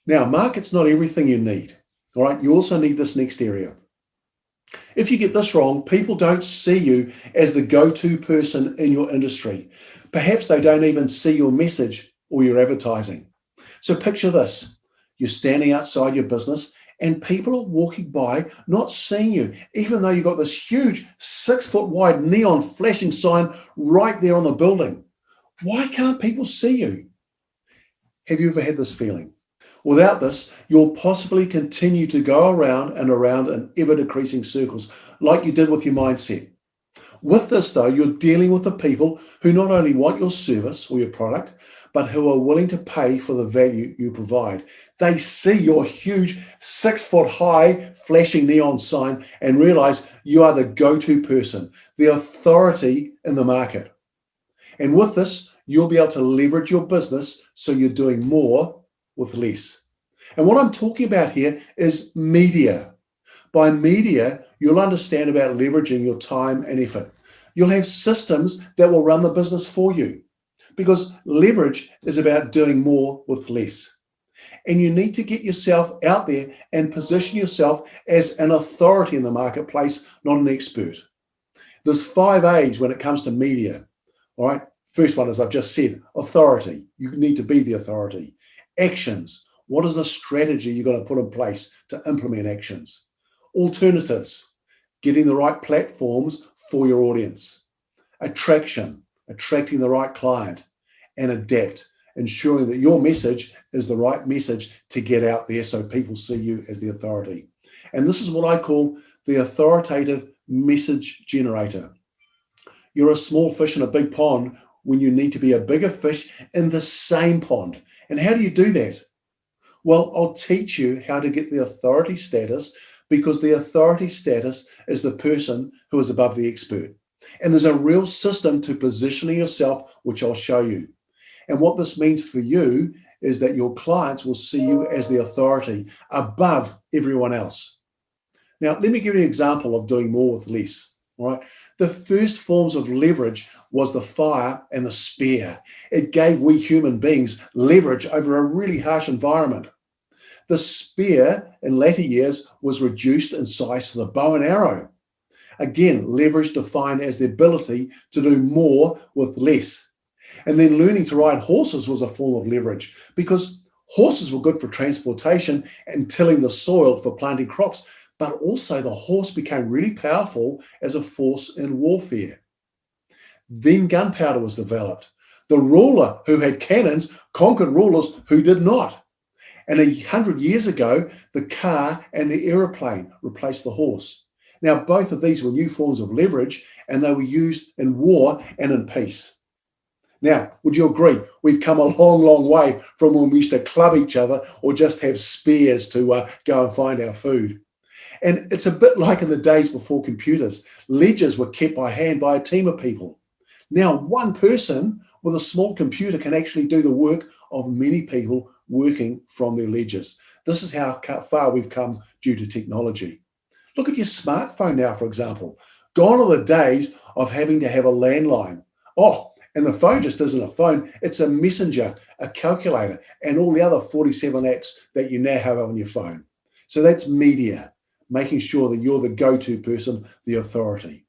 Now, market's not everything you need. All right, you also need this next area. If you get this wrong, people don't see you as the go-to person in your industry. Perhaps they don't even see your message or your advertising. So picture this. You're standing outside your business and people are walking by, not seeing you, even though you've got this huge 6-foot wide neon flashing sign right there on the building. Why can't people see you? Have you ever had this feeling? Without this, you'll possibly continue to go around and around in ever-decreasing circles, like you did with your mindset. With this, though, you're dealing with the people who not only want your service or your product, but who are willing to pay for the value you provide. They see your huge 6-foot high flashing neon sign and realize you are the go-to person, the authority in the market. And with this, you'll be able to leverage your business so you're doing more with less. And what I'm talking about here is media. By media, you'll understand about leveraging your time and effort. You'll have systems that will run the business for you, because leverage is about doing more with less. And you need to get yourself out there and position yourself as an authority in the marketplace, not an expert. There's 5 A's when it comes to media. All right. First one, as I've just said, authority. You need to be the authority. Actions. What is the strategy you're going to put in place to implement actions? Alternatives. Getting the right platforms for your audience. Attraction. Attracting the right client. And adapt. Ensuring that your message is the right message to get out there so people see you as the authority. And this is what I call the authoritative message generator. You're a small fish in a big pond when you need to be a bigger fish in the same pond. And how do you do that? Well, I'll teach you how to get the authority status, because the authority status is the person who is above the expert. And there's a real system to positioning yourself, which I'll show you. And what this means for you is that your clients will see you as the authority above everyone else. Now, let me give you an example of doing more with less. All right. The first forms of leverage was the fire and the spear. It gave we human beings leverage over a really harsh environment. The spear in latter years was reduced in size to the bow and arrow. Again, leverage defined as the ability to do more with less. And then learning to ride horses was a form of leverage, because horses were good for transportation and tilling the soil for planting crops. But also the horse became really powerful as a force in warfare. Then gunpowder was developed. The ruler who had cannons conquered rulers who did not. And 100 years ago, the car and the aeroplane replaced the horse. Now, both of these were new forms of leverage, and they were used in war and in peace. Now, would you agree? We've come a long, long way from when we used to club each other or just have spears to go and find our food. And it's a bit like in the days before computers. Ledgers were kept by hand by a team of people. Now, one person with a small computer can actually do the work of many people working from their ledgers. This is how far we've come due to technology. Look at your smartphone now, for example. Gone are the days of having to have a landline. Oh, and the phone just isn't a phone. It's a messenger, a calculator, and all the other 47 apps that you now have on your phone. So that's media. Making sure that you're the go-to person, the authority.